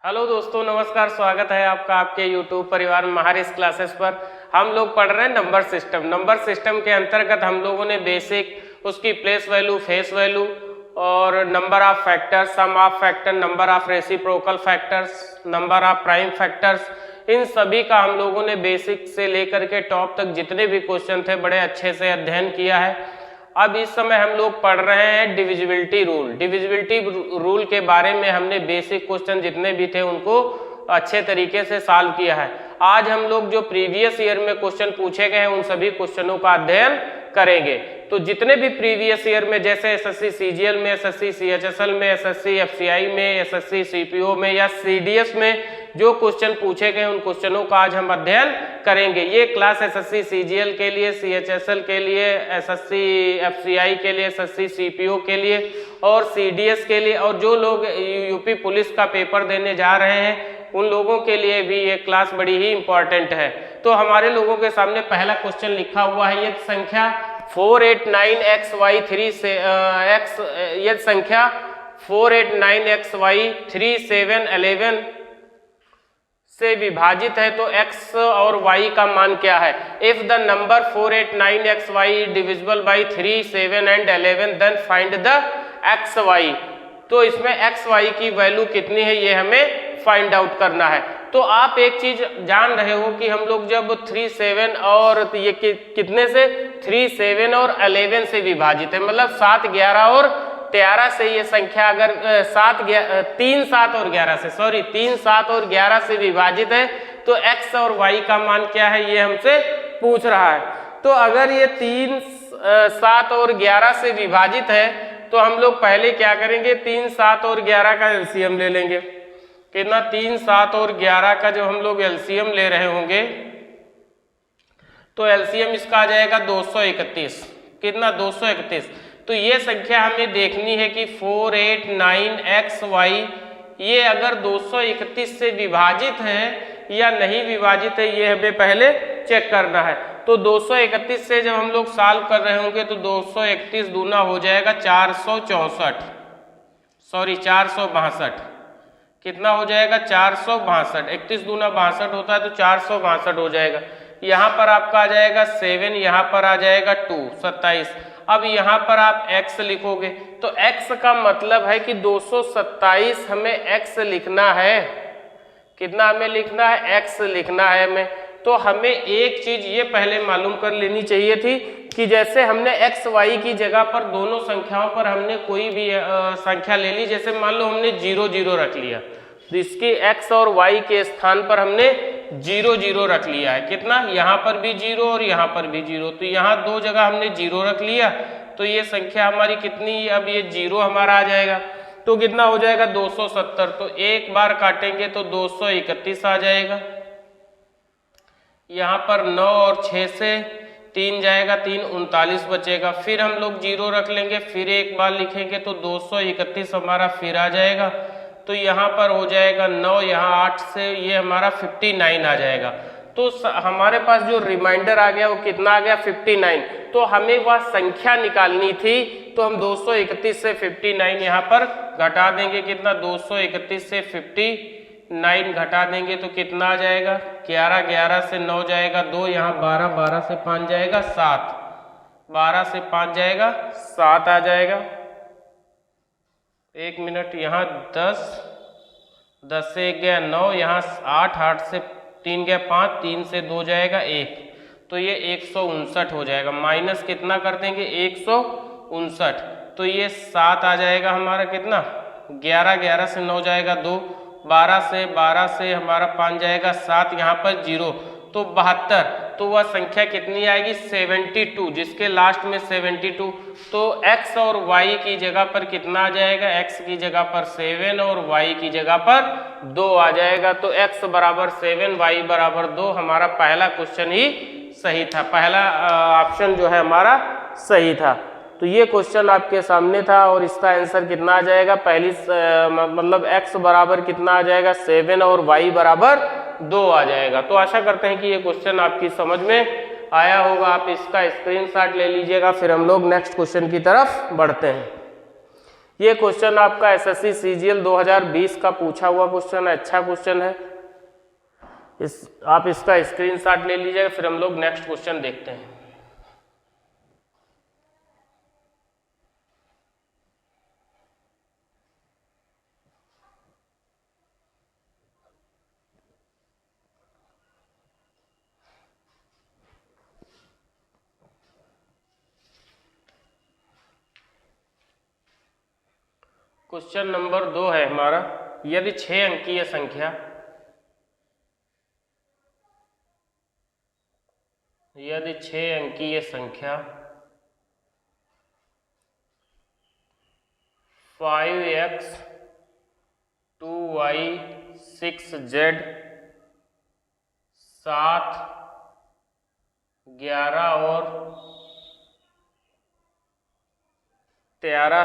Hello दोस्तों, नमस्कार। स्वागत है आपका आपके YouTube परिवार महारिस क्लासेस पर। हम लोग पढ़ रहे हैं नंबर सिस्टम। नंबर सिस्टम के अंतर्गत हम लोगों ने बेसिक उसकी प्लेस वैल्यू, फेस वैल्यू और number of factors, sum of factor, number of reciprocal factors, number of prime factors, इन सभी का हम लोगों ने बेसिक से लेकर के टॉप तक जितने भी क्वेश्चन थे बड़े अच्छे से अध्ययन किया है। अब इस समय हम लोग पढ़ रहे हैं डिविजिबिलिटी रूल। डिविजिबिलिटी रूल के बारे में हमने बेसिक क्वेश्चन जितने भी थे उनको अच्छे तरीके से सॉल्व किया है। आज हम लोग जो प्रीवियस ईयर में क्वेश्चन पूछे गए हैं उन सभी क्वेश्चनों का अध्ययन करेंगे। तो जितने भी प्रीवियस ईयर में, जैसे एसएससी सीजीएल में, एसएससी सीएचएसएल में, एसएससी एफसीआई में, एसएससी सीपीओ में या सीडीएस में जो क्वेश्चन पूछे गए उन क्वेश्चनों का आज हम अध्ययन करेंगे। ये क्लास एसएससी सीजीएल के लिए, सीएचएसएल के लिए, एसएससी एफसीआई के लिए, एसएससी सीपीओ के लिए और सीडीएस के लिए, और जो लोग यूपी पुलिस का पेपर देने जा रहे हैं उन लोगों के लिए भी ये क्लास बड़ी ही इंपॉर्टेंट है। तो हमारे लोगों के सामने पहला क्वेश्चन लिखा हुआ है, ये संख्या 489xy3 से ये संख्या 489xy3711 से विभाजित है तो x और y का मान क्या है? If the number 489xy divisible by 3, 7 and 11 then find the xy। तो इसमें xy की वैल्यू कितनी है ये हमें फाइंड आउट करना है। तो आप एक चीज जान रहे हो कि हम लोग जब 3, 7 और ये कितने से 3, 7 और 11 से विभाजित है, मतलब 7, 11 और 13 से ये संख्या अगर 3, 7 और 11 से विभाजित है तो x और y का मान क्या है ये हमसे पूछ रहा है। तो अगर ये 3, 7 और 11 से विभाजित है तो हम लोग पहले क्या करेंगे, 3, 7 और 11 का एलसीएम ले लेंगे। कितना? 3, 7 और 11 का जो हम लोग एलसीएम ले रहे होंगे तो एलसीएम इसका आ जाएगा 231। कितना? 231। तो ये संख्या हमें देखनी है कि 489xy ये अगर 231 से विभाजित है या नहीं विभाजित है ये हमें पहले चेक करना है। तो 231 से जब हम लोग सॉल्व कर रहे होंगे तो 231 दूना हो जाएगा 462। कितना हो जाएगा? 462। 31 दूना 62 होता है तो 462 हो जाएगा। यहाँ पर आपका आ जाएगा 7, यहाँ पर आ जाएगा 2, 27। अब यहाँ पर आप x लिखोगे तो x का मतलब है कि 227 हमें x लिखना है। कितना हमें लिखना है? x लिखना है हमें। तो हमें एक चीज ये पहले मालूम कर लेनी चाहिए थी कि जैसे हमने x y की जगह पर दोनों संख्याओं पर हमने कोई भी संख्या ले ली, जैसे मान लो हमने 0, 0 रख लिया तो इसके x और y के स्थान पर हमने 0, 0 रख लिया है। कितना? यहाँ पर भी 0 और यहाँ पर भी 0, तो यहाँ दो जगह हमने 0 रख लिया तो ये संख्या हमारी कितनी? अब ये 0 हमारा आ जाएगा तो कितना हो जाएगा? 270। तो एक बार काटेंगे तो 231 आ जाएगा। यहाँ पर 9 और 6 से 3 जाएगा, 3, 39 बचेगा। फिर हम लोग 0 रख लेंगे, फिर एक बार लिखेंगे तो 231 हमारा फिर आ जाएगा। तो यहाँ पर हो जाएगा 9, यहाँ 8 से ये हमारा 59 आ जाएगा। तो हमारे पास जो रिमाइंडर आ गया वो कितना आ गया? 59। तो हमें वह संख्या निकालनी थी तो हम 231 से 59 यहाँ पर घटा देंगे। कितना? 231 से 59 घटा देंगे तो कितना आ जाएगा? 11, 11 से 9 जाएगा 2, यहाँ 12, 12 से 5 जाएगा 7, 12 से 5 जाएगा 7 आ जाएगा। 1 मिनट, यहाँ 10, 10 से 1 गया 9, यहाँ 8, 8 से 3 गया 5, 3 से 2 जाएगा 1, तो ये 159 हो जाएगा। माइनस कितना कर देंगे? 159। तो ये 7 आ जाएगा हमारा। कितना? 11, 11 से 9 जाएगा 2, 12 से हमारा 5 जाएगा 7, यहाँ पर 0 तो 72। तो वह संख्या कितनी आएगी? 72, जिसके लास्ट में 72। तो x और y की जगह पर कितना आ जाएगा? x की जगह पर 7 और y की जगह पर 2 आ जाएगा। तो x बराबर 7, y बराबर 2 हमारा पहला क्वेश्चन ही सही था। पहला ऑप्शन जो है हमारा सही था। तो ये क्वेश्चन आपके सामने था और इसका आंसर कितना आ जाएगा? पहली मतलब x बराबर कितना आ जाएगा? 7 और y बराबर 2 आ जाएगा। तो आशा करते हैं कि ये क्वेश्चन आपकी समझ में आया होगा। आप इसका स्क्रीनशॉट ले लीजिएगा, फिर हम लोग नेक्स्ट क्वेश्चन की तरफ बढ़ते हैं। ये क्वेश्चन आपका एसएससी सीजीएल 2020 का पूछा हुआ क्वेश्चन है, अच्छा क्वेश्चन है। आप इसका स्क्रीनशॉट ले लीजिएगा। फिर हम लोग नेक्स्ट क्वेश्चन देखते हैं। क्वेश्चन नंबर 2 है हमारा, यदि 6 अंकीय संख्या 5x 2y 6z 7 11 और 13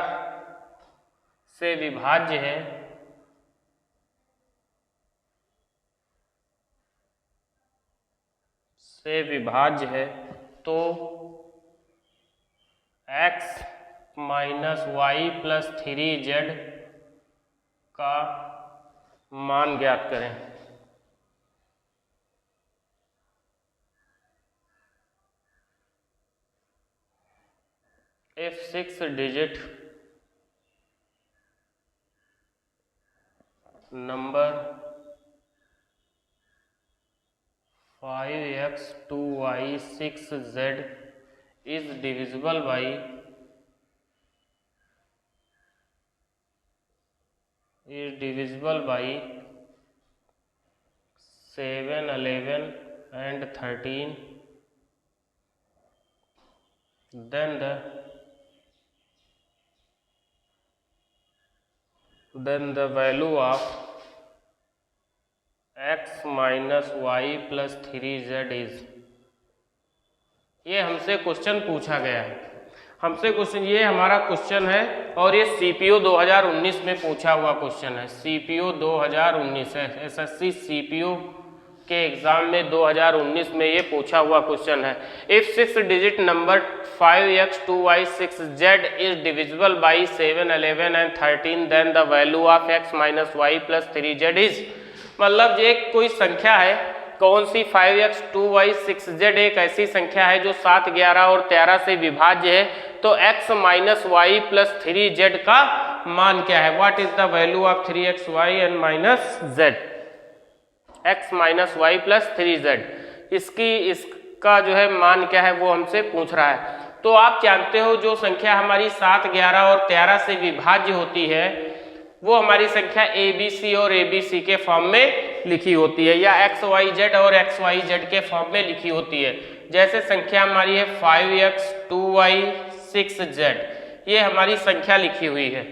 से विभाज्य है, तो x minus Y plus 3z का मान ज्ञात करें। if 6 digit number 5x 2y 6z is divisible by 7, 11 and 13, then the value of x minus y plus 3z is, ये हमसे क्वेश्चन पूछा गया है। हमसे क्वेश्चन, ये हमारा क्वेश्चन है और ये सीपीओ 2019 में पूछा हुआ क्वेश्चन है। सीपीओ 2019 है, एसएससी सीपीओ के एग्जाम में 2019 में ये पूछा हुआ क्वेश्चन है। If 6 digit number 5x 2y 6z is divisible by 7, 11 and 13, then the value of x minus Y plus 3z is, मतलब ये कोई संख्या है, कौन सी? 5x 2y 6z एक ऐसी संख्या है जो 7, 11 और 13 से विभाज्य है, तो x minus Y plus 3z का मान क्या है? What is the value of 3xy and minus z, x minus Y plus 3z, इसका जो है मान क्या है वो हमसे पूछ रहा है। तो आप जानते हो जो संख्या हमारी 7, 11 और 13 से विभाज्य होती है वो हमारी संख्या ABC और ABC के फॉर्म में लिखी होती है, या XYZ और XYZ के फॉर्म में लिखी होती है। जैसे संख्या हमारी है 5x 2y 6z, ये हमारी संख्या लिखी हुई है।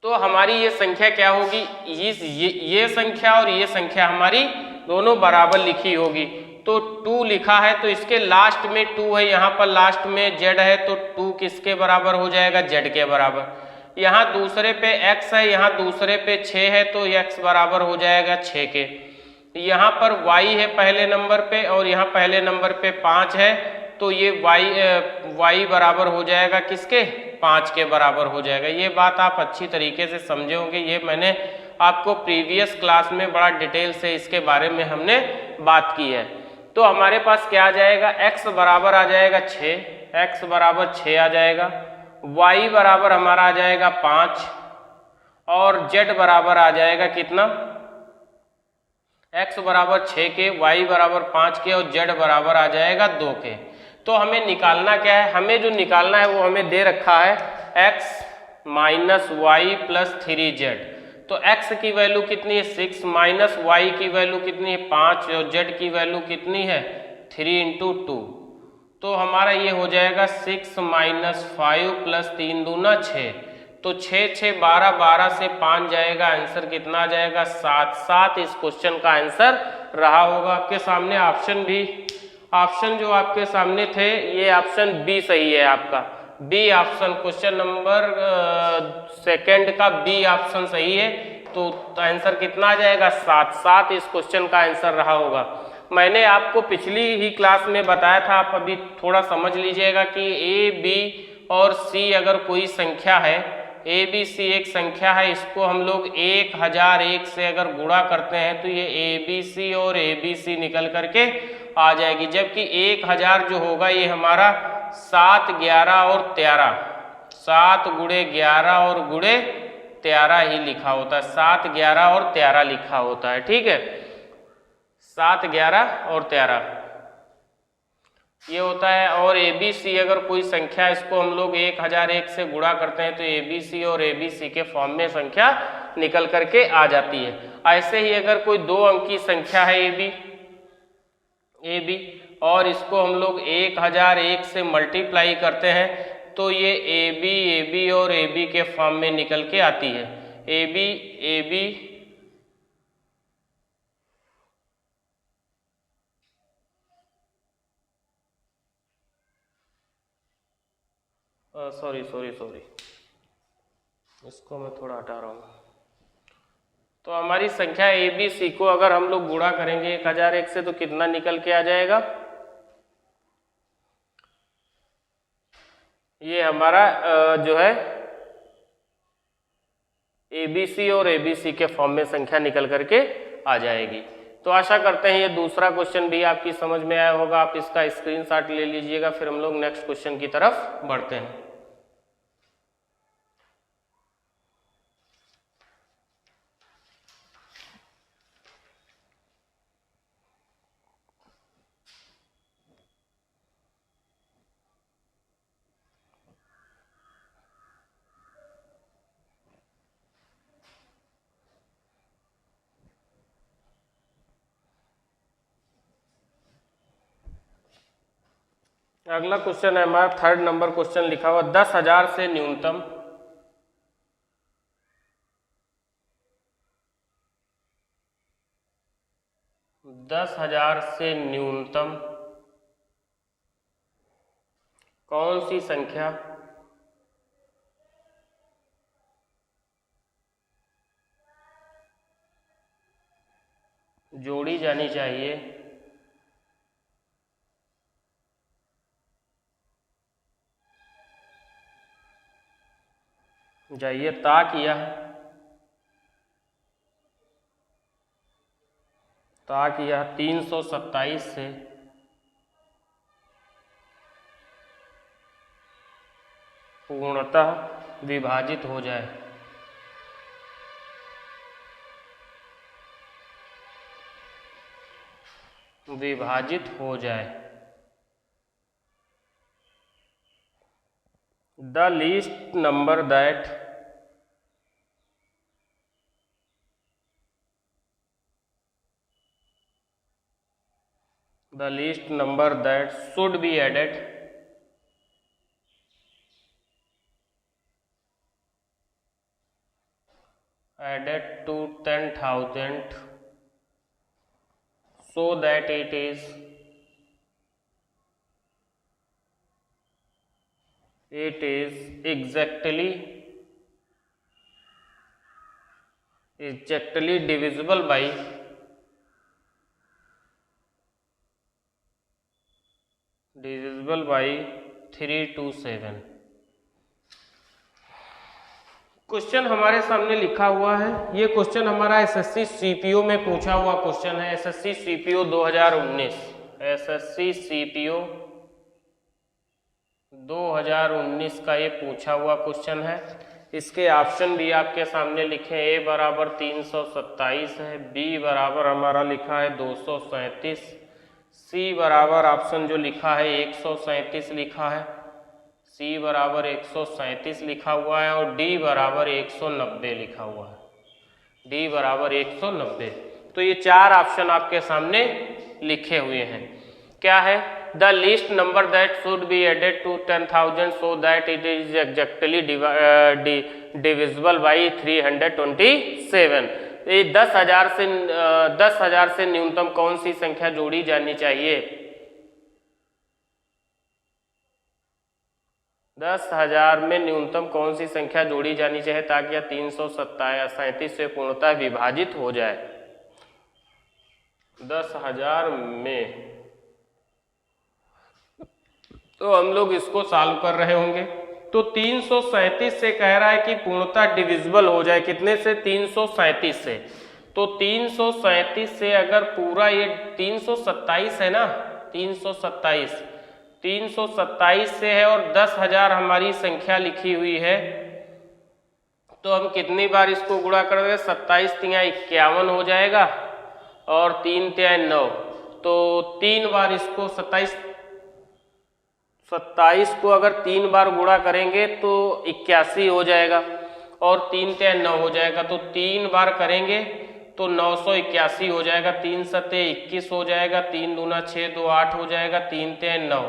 तो हमारी ये संख्या क्या होगी? ये संख्या और ये संख्या हमारी दोनों बराबर लिखी होगी। तो 2 लिखा है तो इसके लास्ट में 2 है, यहाँ पर लास्ट में z है, तो 2 किसके बराबर हो जाएगा? z के बराबर। यहाँ दूसरे पे x है, यहाँ दूसरे पे 6 है, तो x बराबर हो जाएगा 6 के। यहाँ पर y है पहले नंबर पे और यहाँ पहले नंबर पे 5 है, तो ये y बराबर हो जाएगा किसके? 5 के बराबर हो जाएगा। ये बात आप अच्छी तरीके से समझे होंगे, ये मैंने आपको प्रीवियस क्लास में बड़ा डिटेल से इसके बारे में हमने बात की है। तो हमारे पास क्या आ जाएगा? x बराबर आ जाएगा 6, x बराबर 6 आ जाएगा, y बराबर हमारा आ जाएगा 5 और z बराबर आ जाएगा कितना? x बराबर 6 के, y बराबर 5 के और z बराबर आ जाएगा 2 के। तो हमें निकालना क्या है? हमें जो निकालना है वो हमें दे रखा है x minus Y plus 3z। तो x की वैल्यू कितनी है? 6, माइनस y की वैल्यू कितनी है? 5 और z की वैल्यू कितनी है? 3 इंटू 2। तो हमारा ये हो जाएगा 6 माइनस 5 प्लस 3 दूना 6, तो 6, 6, 12, 12 से 5 जाएगा, आंसर कितना आ जाएगा? 7। 7 इस क्वेश्चन का आंसर रहा होगा। आपके सामने ऑप्शन जो आपके सामने थे, ये ऑप्शन बी सही है आपका। बी ऑप्शन, क्वेश्चन नंबर 2 का बी ऑप्शन सही है। तो आंसर कितना आ जाएगा? 7। 7 इस क्वेश्चन का आंसर रहा होगा। मैंने आपको पिछली ही क्लास में बताया था, आप अभी थोड़ा समझ लीजिएगा कि ए, बी और सी अगर कोई संख्या है, ए बी सी एक संख्या है, इसको हम लोग 1001 से अगर गुणा करते हैं तो ये ए बी सी और ए बी सी निकल करके आ जाएगी। जबकि 1000 जो होगा ये हमारा 7, 11 और 13, 7 गुणे 11 और गुणे 13 ही लिखा होता है, 7, 11 और 13 लिखा होता है। ठीक है, 7, 11 और 13 ये होता है। और ए बी सी अगर कोई संख्या, इसको हम लोग 1001 से गुणा करते हैं तो ए बी सी और ए बी सी के फॉर्म में संख्या निकल करके आ जाती है। ऐसे ही अगर कोई 2 अंक की संख्या है ए बी और इसको हम लोग 1001 से मल्टीप्लाई करते हैं तो ये ए बी और ए बी के फॉर्म में निकल के आती है। ए बी सॉरी इसको मैं थोड़ा हटा रहा हूँ। तो हमारी संख्या ए बी सी को अगर हम लोग गुणा करेंगे 1001 से तो कितना निकल के आ जाएगा, ये हमारा जो है ए बी सी और ए बी सी के फॉर्म में संख्या निकल करके आ जाएगी। तो आशा करते हैं ये दूसरा क्वेश्चन भी आपकी समझ में आया होगा। आप इसका स्क्रीनशॉट ले लीजिएगा, फिर हम लोग नेक्स्ट क्वेश्चन की तरफ बढ़ते हैं। अगला क्वेश्चन है हमारा 3rd नंबर क्वेश्चन लिखा हुआ 10,000 से न्यूनतम 10,000 से न्यूनतम कौन सी संख्या जोड़ी जानी चाहिए ताकि यह 327 से पूर्णतः विभाजित हो जाए। The least number that should be added to 10,000 so that it is exactly divisible by 3 to 7। Question हमारे सामने लिखा हुआ है। ये क्वेश्चन हमारा एसएससी सीपीओ में पूछा हुआ क्वेश्चन है। एसएससी सीपीओ 2019 एसएससी सीपीओ 2019 का ये पूछा हुआ क्वेश्चन है। इसके ऑप्शन भी आपके सामने लिखे हैं। ए बराबर 327 है, बी बराबर हमारा लिखा है 237, सी बराबर ऑप्शन जो लिखा है 137 लिखा है, सी बराबर 137 लिखा हुआ है और डी बराबर 190 लिखा हुआ है, डी बराबर 190। तो ये 4 ऑप्शन आपके सामने लिखे हुए हैं। क्या है? The least number that should be added to 10,000 so that it is exactly divisible by 327। ये 10,000 से न्यूनतम कौन सी संख्या जोड़ी जानी चाहिए? 10,000 में न्यूनतम कौन सी संख्या जोड़ी जानी चाहिए ताकि यह 337 से पूर्णतः विभाजित हो जाए? 10,000 में तो हम लोग इसको सॉल्व कर रहे होंगे। तो 337 से कह रहा है कि पूर्णतः डिविजिबल हो जाए, कितने से? 337 से। तो 337 से अगर पूरा ये 327 है ना, 327 से है और 10,000 हमारी संख्या लिखी हुई है, तो हम कितनी बार इसको गुणा कर देंगे? 27 तिया 51 हो जाएगा और 3 तिया 9, तो 3 बार इसको 27 को अगर 3 बार गुणा करेंगे तो 81 हो जाएगा और 3 तिया 9 हो जाएगा। तो 3 बार करेंगे तो 981 हो जाएगा, 3 सते 21 हो जाएगा, 3 दूना 6, 2 8 हो जाएगा, 3 तिया 9,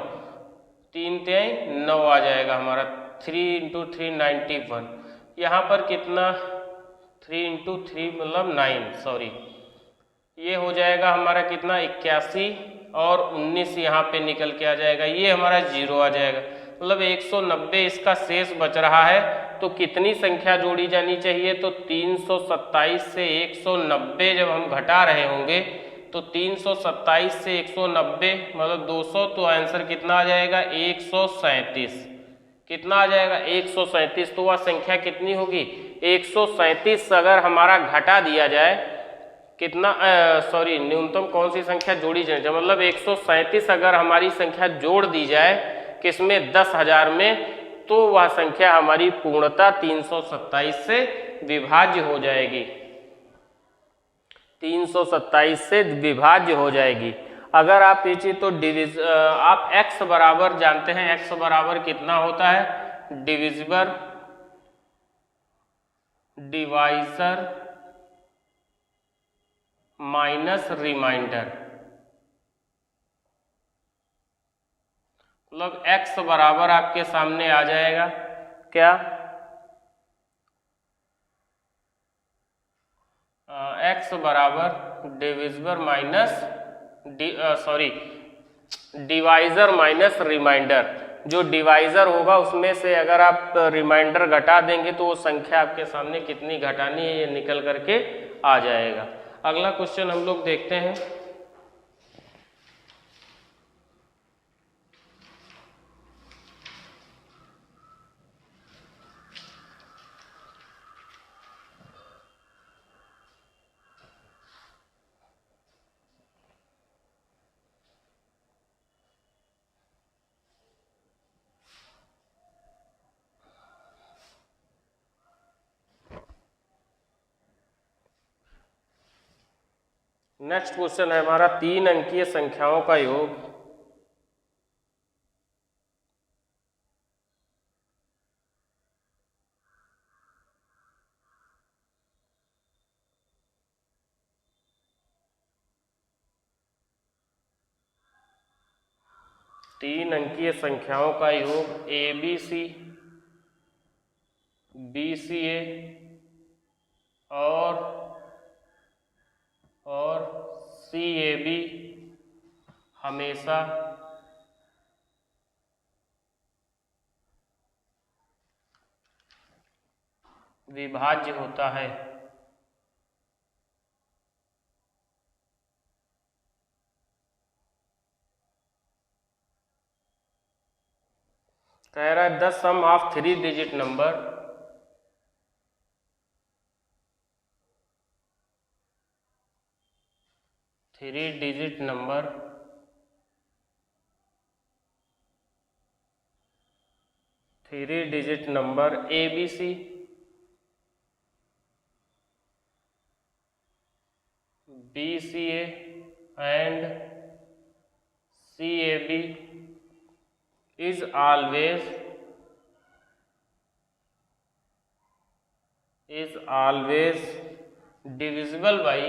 3 तिया 9 आ जाएगा हमारा। 3 × 3 91, यहाँ पर कितना? 3 × 3 मतलब 9, सॉरी, ये हो जाएगा हमारा कितना? 81 और 19 यहाँ पे निकल के आ जाएगा, ये हमारा 0 आ जाएगा। मतलब 190 इसका शेष बच रहा है। तो कितनी संख्या जोड़ी जानी चाहिए? तो 327 से 190 जब हम घटा रहे होंगे तो 327 से 190 मतलब 200, तो आंसर कितना आ जाएगा? 137। कितना आ जाएगा? 137। तो वह संख्या कितनी होगी? 137 अगर हमारा घटा दिया जाए, कितना सॉरी न्यूनतम कौन सी संख्या जोड़ी जाए, मतलब 137 अगर हमारी संख्या जोड़ दी जाए किसमें? 10,000 में, तो वह संख्या हमारी पूर्णतः 327 से विभाज्य हो जाएगी, 327 से विभाज्य हो जाएगी। अगर आप ये चीज तो आप x बराबर जानते हैं, x बराबर कितना होता है? डिविजिबल डिवाइजर माइनस रिमाइंडर, मतलब x बराबर आपके सामने आ जाएगा क्या? x बराबर divisible minus divisor minus remainder. जो डिवाइजर होगा उसमें से अगर आप रिमाइंडर घटा देंगे तो वो संख्या आपके सामने कितनी घटानी है ये निकल करके आ जाएगा। अगला क्वेश्चन हम लोग देखते हैं। नेक्स्ट क्वेश्चन है हमारा 3 अंकीय संख्याओं का योग। तीन अंकीय संख्याओं का योग ABC, BCA और CAB हमेशा विभाज्य होता है। कह रहा है the sum of 3 digit number three digit number ABC, BCA and CAB is always divisible by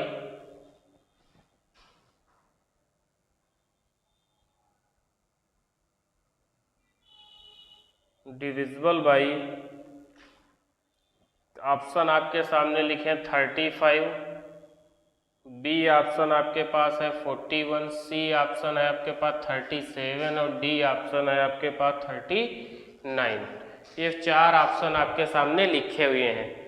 option आपके सामने लिखे 35, बी ऑप्शन आपके पास है 41, सी ऑप्शन है आपके पास 37 और डी ऑप्शन है आपके पास 39। ये 4 ऑप्शन आपके सामने लिखे हुए हैं।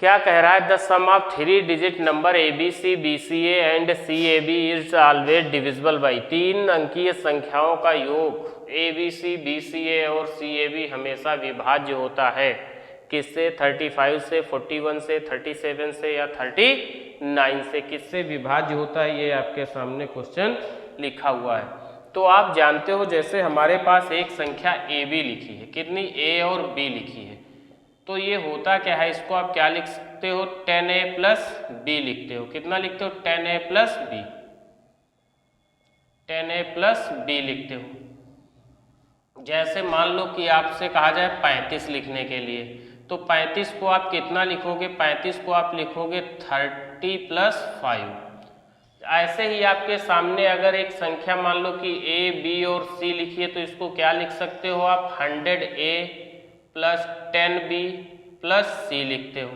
क्या कह रहा है? The sum of 3 digit number ABC, BCA and CAB is always divisible by. 3 अंकीय संख्याओं का योग ABC, BCA और CAB हमेशा विभाज्य होता है। किससे? 35 से, 41 से, 37 से या 39 से। किससे विभाज्य होता है? ये आपके सामने क्वेश्चन लिखा हुआ है। तो आप जानते हो जैसे हमारे पास एक संख्या AB लिखी है, कितनी? A और B लिखी है, तो ये होता क्या है? इसको आप क्या लिख सकते हो? 10A प्लस B लिखते हो। कितना लिखते हो? 10A plus B, 10A plus B लिखते हो। जैसे मान लो कि आपसे कहा जाए 35 लिखने के लिए, तो 35 को आप कितना लिखोगे? 35 को आप लिखोगे 30 प्लस 5। ऐसे ही आपके सामने अगर एक संख्या मान लो कि A, B और C लिखी है, तो इसको क्या लिख सकते हो आप? 100A plus 10B plus C लिखते हो।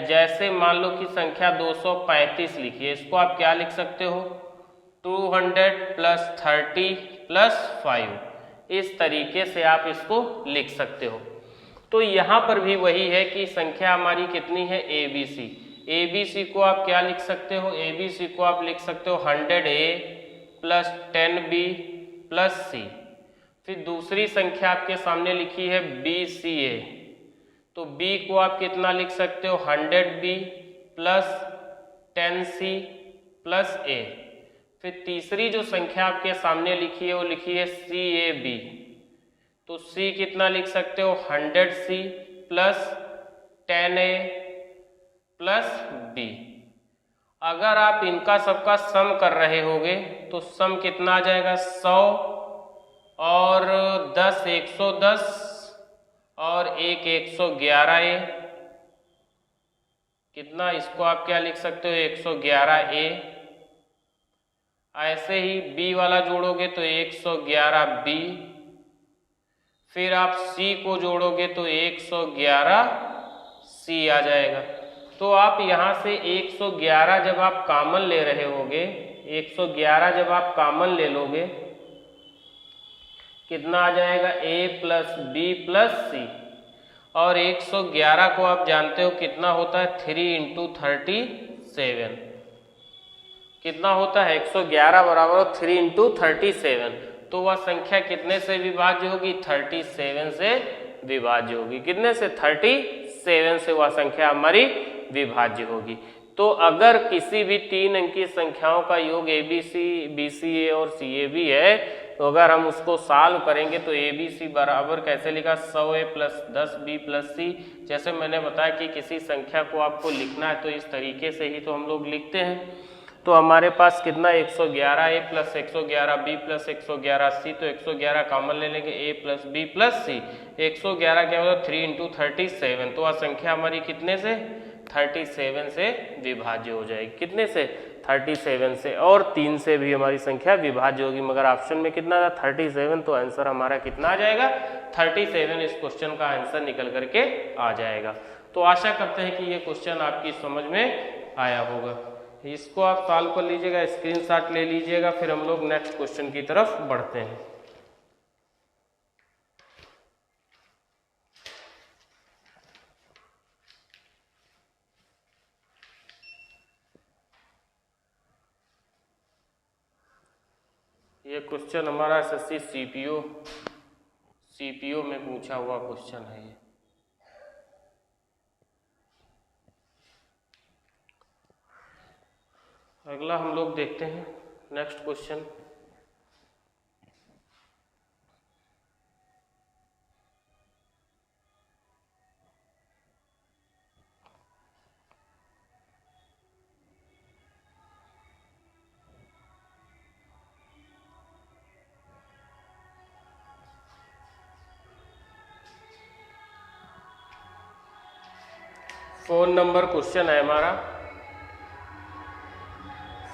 जैसे मान लो कि संख्या 235 लिखी है, इसको आप क्या लिख सकते हो? 200 प्लस 30 प्लस 5। इस तरीके से आप इसको लिख सकते हो। तो यहाँ पर भी वही है कि संख्या हमारी कितनी है? ABC। ABC को आप क्या लिख सकते हो? ABC को आप लिख सकते हो 100A plus 10B plus C। फिर दूसरी संख्या आपके सामने लिखी है BCA, तो B को आप कितना लिख सकते हो? 100B plus 10C plus A। फिर तीसरी जो संख्या आपके सामने लिखी है वो लिखी है CAB, तो C कितना लिख सकते हो? 100C plus 10A plus B। अगर आप इनका सबका सम कर रहे होगे तो सम कितना आ जाएगा? 100 और 10 110 और 1 111A। कितना? इसको आप क्या लिख सकते हो? 111A। ऐसे ही B वाला जोड़ोगे तो 111B। फिर आप C को जोड़ोगे तो 111C आ जाएगा। तो आप यहाँ से 111 जब आप कॉमन ले रहे होगे, 111 जब आप कॉमन ले लोगे, कितना आ जाएगा? A plus B plus C। और 111 को आप जानते हो कितना होता है? 3 इंटू 37। कितना होता है? 111 बराबर 3 इंटू 37। तो वह संख्या कितने से विभाज्य होगी? 37 से विभाज्य होगी। कितने से? 37 से वह संख्या हमारी विभाज्य होगी। तो अगर किसी भी 3 अंकीय संख्याओं का योग ABC, BCA और CAB है, तो अगर हम उसको सॉल्व करेंगे तो ABC बराबर कैसे लिखा? 100A plus 10B plus C। जैसे मैंने बताया कि किसी संख्या को आपको लिखना है तो इस तरीके से ही तो हम लोग लिखते हैं। तो हमारे पास कितना? 111A plus 111B plus 111C। तो 111 कॉमन ले लेंगे, A plus B plus C। 111 क्या होगा? 3 इंटू 37। तो वह संख्या हमारी कितने से? 37 से विभाज्य हो जाएगी। कितने से? 37 से। और 3 से भी हमारी संख्या विभाज्य होगी, मगर ऑप्शन में कितना था? 37। तो आंसर हमारा कितना आ जाएगा? 37। इस क्वेश्चन का आंसर निकल करके आ जाएगा। तो आशा करते हैं कि ये क्वेश्चन आपकी समझ में आया होगा। इसको आप सॉल्व कर लीजिएगा, स्क्रीनशॉट ले लीजिएगा, फिर हम लोग नेक्स्ट क्वेश्चन की तरफ बढ़ते हैं। ये क्वेश्चन हमारा एसएससी सीपीओ में पूछा हुआ क्वेश्चन है ये। अगला हम लोग देखते हैं next question. Phone number question है हमारा।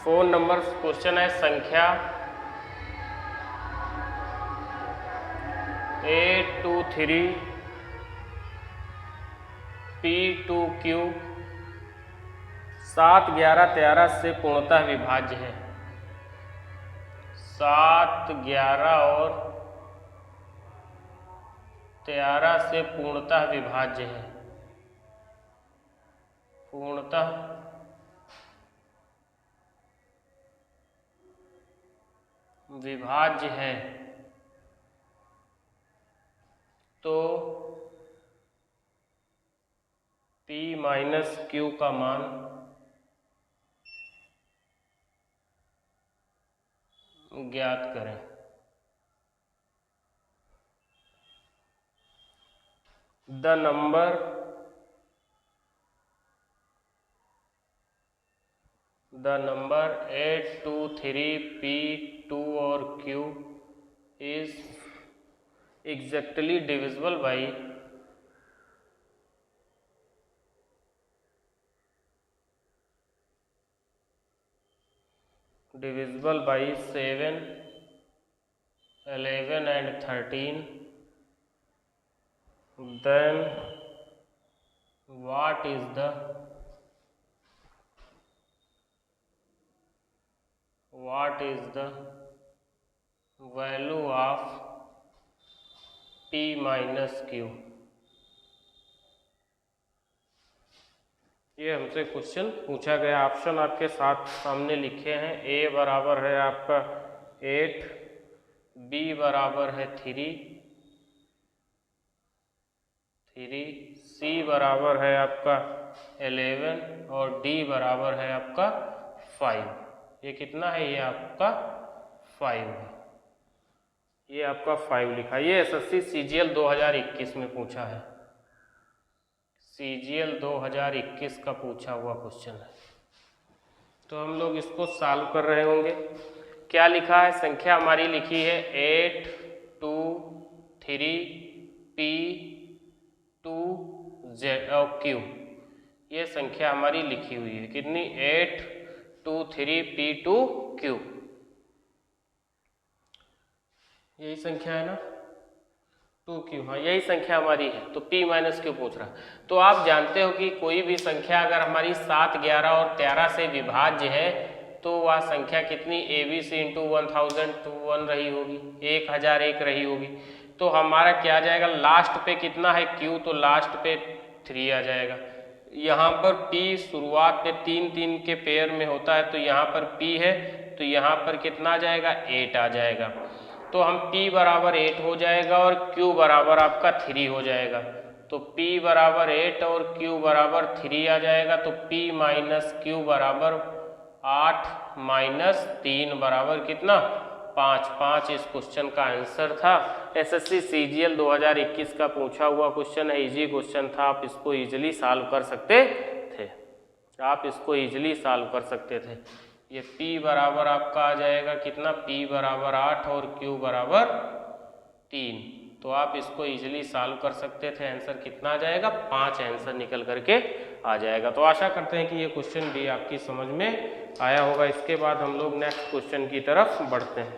फोन नंबर क्वेश्चन है संख्या 823 P2Q 7, 11, 13 से पूर्णतः विभाज्य है। 7, 11 और 13 से पूर्णतः विभाज्य है। पूर्णतः विभाज्य है। तो P माइनस Q का मान ज्ञात करें। द नंबर 8, 2, 3, P, 2 और Q is exactly divisible by 7, 11 and 13, then what is the value of P minus Q। ये हमसे क्वेश्चन पूछा गया। ऑप्शन आपके साथ सामने लिखे हैं। ए बराबर है आपका 8, बी बराबर है 3, सी बराबर है आपका 11 और डी बराबर है आपका 5। ये कितना है? ये आपका 5 है। ये आपका 5 लिखा। ये एसएससी सीजीएल 2021 में पूछा है। सीजीएल 2021 का पूछा हुआ क्वेश्चन है। तो हम लोग इसको सॉल्व कर रहे होंगे। क्या लिखा है? संख्या हमारी लिखी है 8, 2, 3, P, 2, Z और Q। ये संख्या हमारी लिखी हुई है। कितनी? 8, 2, 3, P, 2, Q। यही संख्या है ना? 2Q। हाँ, यही संख्या हमारी है। तो P माइनस Q पूछ रहा। तो आप जानते हो कि कोई भी संख्या अगर हमारी 7, 11 और 13 से विभाज्य है तो वह संख्या कितनी? ABC इंटू 1001 रही होगी, 1001 रही होगी। तो हमारा क्या आ जाएगा? लास्ट पे कितना है? Q। तो लास्ट पे 3 आ जाएगा। यहाँ पर P शुरुआत में 3 3 के पेयर में होता है, तो यहाँ पर P है तो यहाँ पर कितना आ जाएगा? 8 आ जाएगा। तो हम P बराबर 8 हो जाएगा और Q बराबर आपका 3 हो जाएगा। तो P बराबर 8 और Q बराबर 3 आ जाएगा। तो P माइनस Q बराबर 8 माइनस 3 बराबर कितना? 5। 5 इस क्वेश्चन का आंसर था। एसएससी सीजीएल 2021 का पूछा हुआ क्वेश्चन है। इजी क्वेश्चन था। आप इसको इजीली सॉल्व कर सकते थे। ये P बराबर आपका आ जाएगा कितना? P बराबर 8 और Q बराबर 3। तो आप इसको इजीली सॉल्व कर सकते थे। आंसर कितना आ जाएगा? 5 आंसर निकल करके आ जाएगा। तो आशा करते हैं कि ये क्वेश्चन भी आपकी समझ में आया होगा। इसके बाद हम लोग नेक्स्ट क्वेश्चन की तरफ बढ़ते हैं।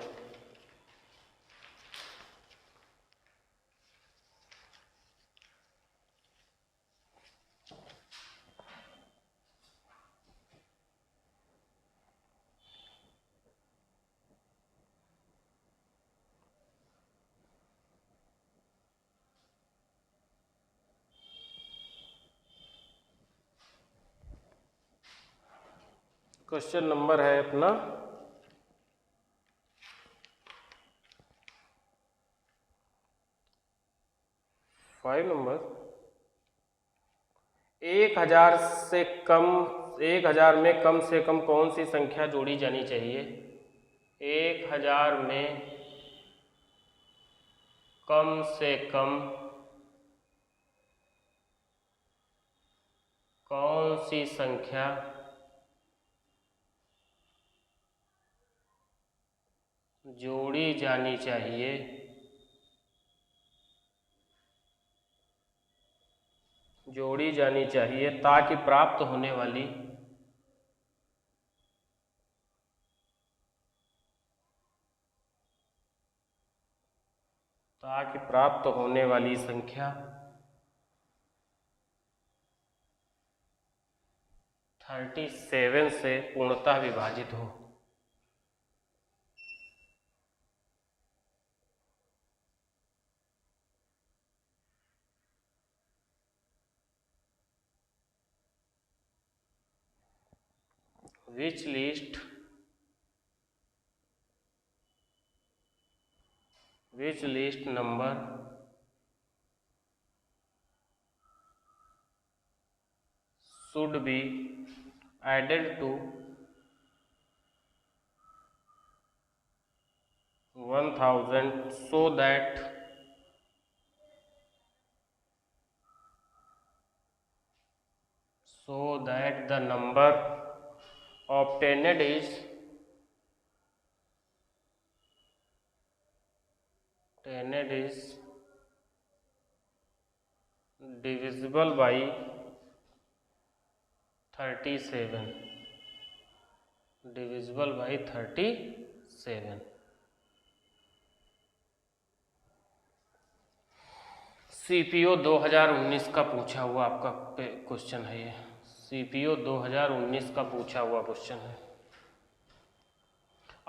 क्वेश्चन नंबर है अपना 5 नंबर। 1000 में कम से कम कौन सी संख्या जोड़ी जानी चाहिए? 1000 में कम से कम कौन सी संख्या जोड़ी जानी चाहिए? ताकि प्राप्त होने वाली संख्या 37 से पूर्णतः विभाजित हो। Which list number should be added to 1000 so that the number obtained is divisible by 37, divisible by 37। CPO 2019 का पूछा हुआ आपका क्वेश्चन है ये, सीपीओ 2019 का पूछा हुआ क्वेश्चन है।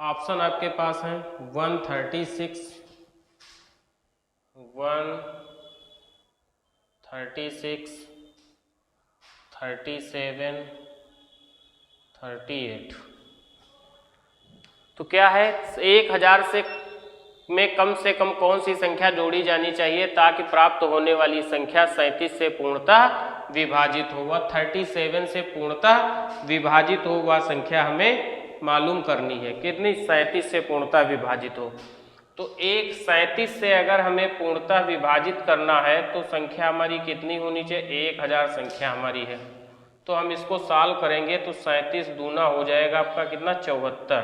ऑप्शन आपके पास है 136, 136, 37, 38। तो क्या है 1000 में कम से कम कौन सी संख्या जोड़ी जानी चाहिए ताकि प्राप्त होने वाली संख्या 37 से पूर्णतः विभाजित हो। 37 से पूर्णतः विभाजित हो वह संख्या हमें मालूम करनी है। कितनी? 37 से पूर्णतः विभाजित हो। तो 37 से अगर हमें पूर्णतः विभाजित करना है तो संख्या हमारी कितनी होनी चाहिए? 1000 संख्या हमारी है। तो हम इसको सॉल्व करेंगे तो 37 दूना हो जाएगा आपका कितना? 74।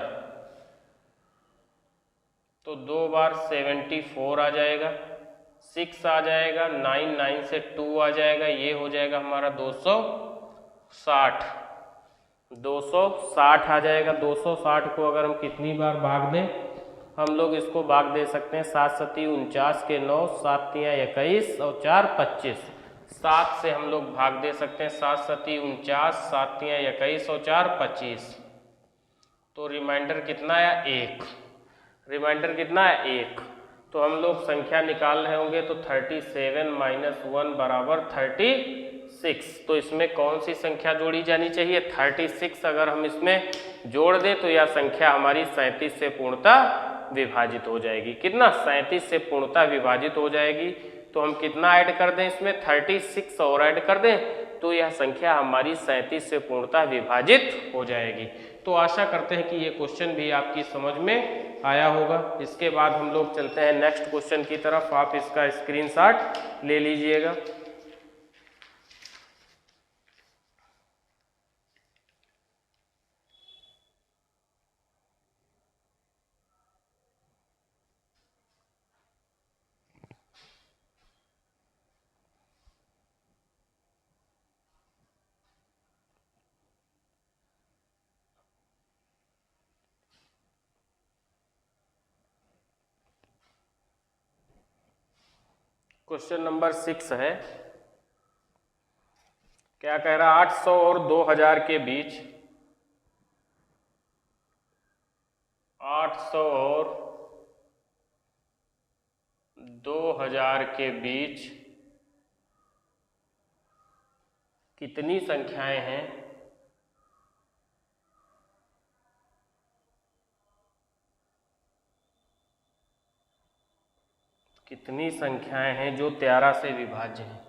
तो 2 बार 74 आ जाएगा, 6 आ जाएगा, 9 से 2 आ जाएगा, ये हो जाएगा हमारा 260, 260 आ जाएगा। 260 को अगर हम कितनी बार भाग दें, हम लोग इसको भाग दे सकते हैं 7 सती 49 के 9, 7 तियाँ 21 और 4 25। 7 से हम लोग भाग दे सकते हैं 7 सती 49, 7 तियाँ 21 और 4 25। तो रिमाइंडर कितना आया? 1। रिमाइंडर कितना है? 1। तो हम लोग संख्या निकाल रहे होंगे तो 37 - 1 बराबर 36। तो इसमें कौन सी संख्या जोड़ी जानी चाहिए? 36 अगर हम इसमें जोड़ दें तो यह संख्या हमारी 37 से पूर्णतः विभाजित हो जाएगी। कितना? 37 से पूर्णतः विभाजित हो जाएगी। तो हम कितना ऐड कर दें इसमें? 36 और ऐड कर दें तो यह संख्या हमारी 37 से पूर्णतः विभाजित हो जाएगी। तो आशा करते हैं कि ये क्वेश्चन भी आपकी समझ में आया होगा। इसके बाद हम लोग चलते हैं नेक्स्ट क्वेश्चन की तरफ। आप इसका स्क्रीनशॉट ले लीजिएगा। क्वेश्चन नंबर 6 है। क्या कह रहा? 800 और 2000 के बीच, 800 और 2000 के बीच कितनी संख्याएं हैं कितनी संख्याएं हैं जो 13 से विभाज्य हैं?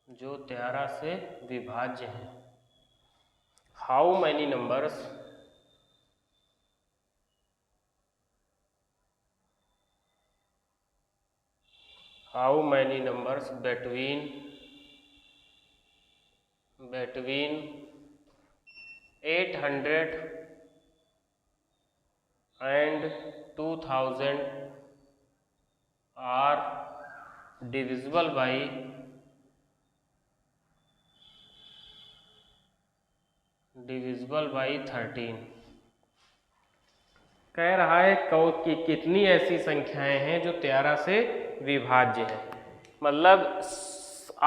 जो 13 से विभाज्य हैं। How many numbers between 800 and 2000 are divisible by 13। कह रहा है कि कितनी ऐसी संख्याएं हैं जो 13 से विभाज्य हैं। मतलब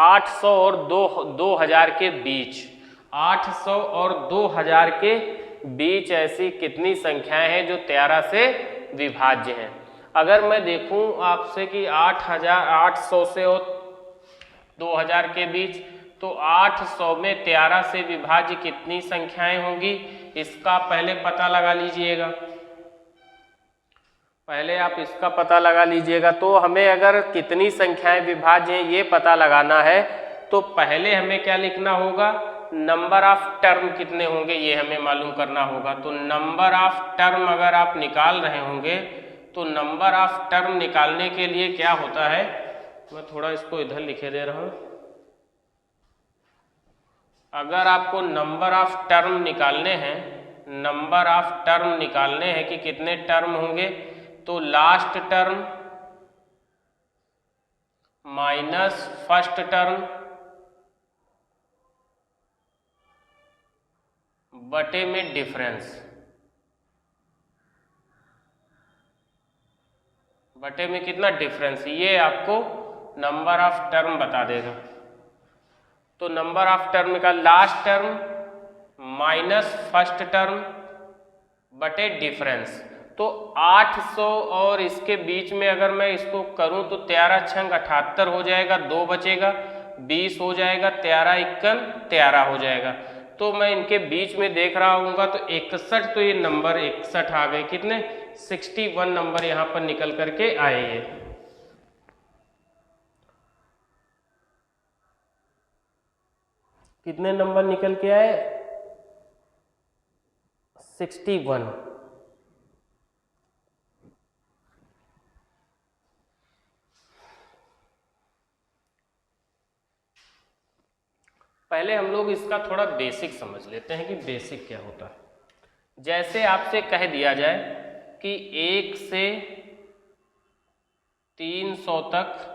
800 और 2000 के बीच, 800 और 2000 के बीच ऐसी कितनी संख्याएं हैं जो 13 से विभाज्य हैं। अगर मैं देखूं आपसे कि 800 से और 2000 के बीच, तो 800 में 13 से विभाज्य कितनी संख्याएं होंगी, इसका पहले पता लगा लीजिएगा। पहले आप इसका पता लगा लीजिएगा। तो हमें अगर कितनी संख्याएं विभाज्य हैं ये पता लगाना है तो पहले हमें क्या लिखना होगा, नंबर ऑफ टर्म कितने होंगे ये हमें मालूम करना होगा। तो नंबर ऑफ टर्म अगर आप निकाल रहे होंगे तो नंबर ऑफ टर्म निकालने के लिए क्या होता है, मैं थोड़ा इसको इधर लिखे दे रहा हूं। अगर आपको नंबर ऑफ टर्म निकालने हैं, नंबर ऑफ टर्म निकालने हैं कि कितने टर्म होंगे, तो last term minus first term बटे में डिफरेंस, बटे में कितना डिफरेंस, ये आपको नंबर ऑफ टर्म बता देगा। तो नंबर ऑफ टर्म का last term minus first term बटे डिफरेंस। तो 800 और इसके बीच में अगर मैं इसको करूं तो 13 छंग 78 हो जाएगा, 2 बचेगा, 20 हो जाएगा, 13 इक्कन 13 हो जाएगा। तो मैं इनके बीच में देख रहा हूँगा तो 61, तो ये नंबर 61 आ गए, कितने 61 नंबर यहाँ पर निकल करके आए। ये कितने नंबर निकल के आए, 61। पहले हम लोग इसका थोड़ा बेसिक समझ लेते हैं कि बेसिक क्या होता है। जैसे आपसे कह दिया जाए कि 1 से 300 तक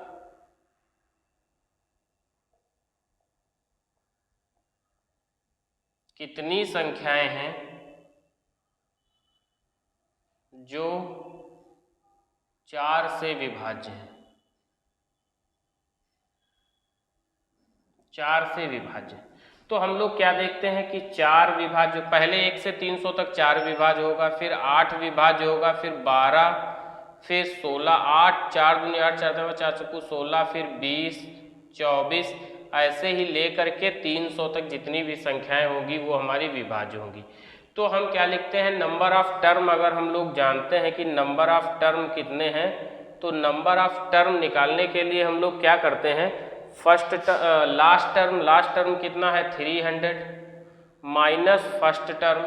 कितनी संख्याएं हैं जो 4 से विभाज्य हैं, 4 से विभाज्य। तो हम लोग क्या देखते हैं कि 4 विभाज्य, पहले 1 से 300 तक 4 विभाज्य होगा, फिर 8 विभाज्य होगा, फिर 12, फिर 16, 8 4 दूनी 8, 4 दूनी 4 चौको 16, फिर 20, 24, ऐसे ही लेकर के 300 तक जितनी भी संख्याएं होगी वो हमारी विभाज्य होंगी। तो हम क्या लिखते हैं, नंबर ऑफ टर्म अगर हम लोग जानते हैं कि नंबर ऑफ टर्म कितने हैं, तो नंबर ऑफ टर्म निकालने के लिए हम लोग क्या करते हैं, लास्ट टर्म कितना है 300 माइनस फर्स्ट टर्म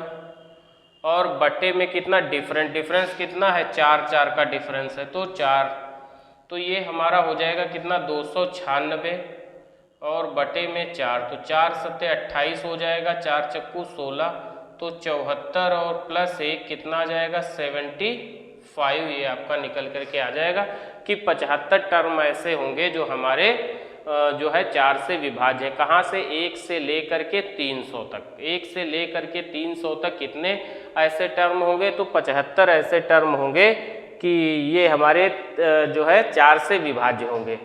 और बटे में कितना डिफरेंस कितना है 4 4 का डिफरेंस है तो 4, तो ये हमारा हो जाएगा कितना 296 और बटे में 4, तो 4 सत्ते 28 हो जाएगा, 4 चक्कू 16, तो 74 और प्लस 1 कितना आ जाएगा 75, ये आपका निकल करके आ जाएगा कि 75 टर्म ऐसे होंगे जो हमारे जो है 4 से विभाज्य है। कहाँ से, 1 से लेकर के 300 तक, 1 से लेकर के 300 तक कितने ऐसे टर्म होंगे, तो 75 ऐसे टर्म होंगे कि ये हमारे जो है 4 से विभाज्य होंगे।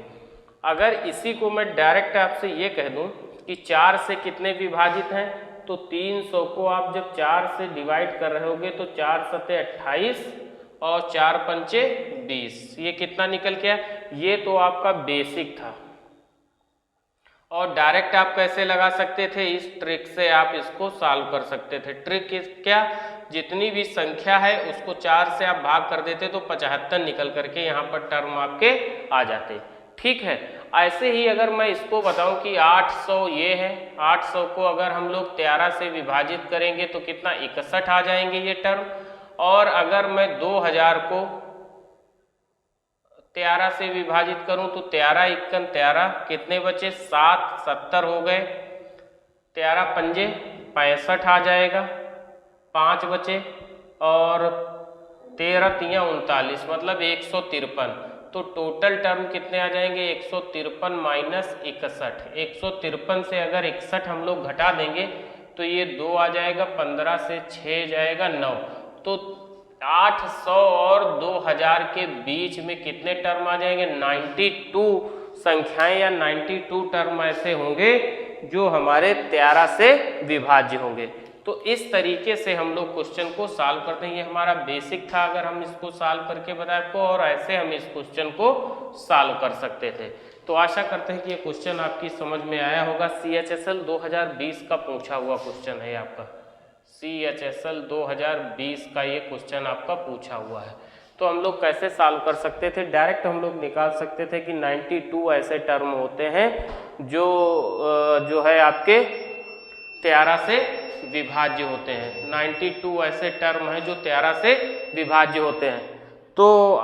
अगर इसी को मैं डायरेक्ट आपसे ये कह दूं कि 4 से कितने विभाजित हैं, तो 300 को आप जब 4 से डिवाइड कर रहे होगे तो 4 सत्ते 28 और 4 पंचे 20, ये कितना निकल के आया, ये तो आपका बेसिक था। और डायरेक्ट आप कैसे लगा सकते थे, इस ट्रिक से आप इसको सॉल्व कर सकते थे। ट्रिक क्या, जितनी भी संख्या है उसको 4 से आप भाग कर देते तो 75 निकल करके यहाँ पर टर्म आपके आ जाते, ठीक है। ऐसे ही अगर मैं इसको बताऊं कि 800 ये है, 800 को अगर हम लोग 13 से विभाजित करेंगे तो कितना 61 आ जाएंगे ये टर्म, और अगर मैं 2000 को 13 से विभाजित करूं तो 13 इक्कन 13 कितने बचे 7 70 हो गए, 13 पंजे 65 आ जाएगा, 5 बचे और 13 तियां 39 मतलब 153, तो टोटल टर्म कितने आ जाएंगे 153 माइनस 61, 153 से अगर 61 हम लोग घटा देंगे तो ये 2 आ जाएगा, 15 से 6 जाएगा 9, तो 800 और 2000 के बीच में कितने टर्म आ जाएंगे 92 संख्याएं या 92 टर्म ऐसे होंगे जो हमारे 13 से विभाज्य होंगे। तो इस तरीके से हम लोग क्वेश्चन को सॉल्व करते हैं। ये हमारा बेसिक था, अगर हम इसको सॉल्व करके बताएं आपको, और ऐसे हम इस क्वेश्चन को सॉल्व कर सकते थे। तो आशा करते हैं कि ये क्वेश्चन आपकी समझ में आया होगा। CHSL 2020 का पूछा हुआ क्वेश्चन है आपका, CHSL 2020 का ये क्वेश्चन आपका पूछा हुआ है। तो हम लोग कैसे सॉल्व कर सकते थे, डायरेक्ट हम लोग निकाल सकते थे कि 92 ऐसे टर्म होते हैं जो है आपके 13 से विभाज्य होते हैं। 92 ऐसे टर्म हैं जो 13 से विभाज्य होते हैं। तो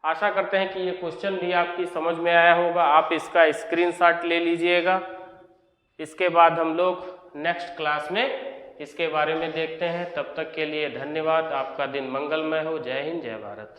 आशा करते हैं कि ये क्वेश्चन भी आपकी समझ में आया होगा। आप इसका स्क्रीनशॉट ले लीजिएगा। इसके बाद हम लोग नेक्स्ट क्लास में इसके बारे में देखते हैं। तब तक के लिए धन्यवाद। आपका दिन मंगलमय हो। जय हिंद, जय भारत।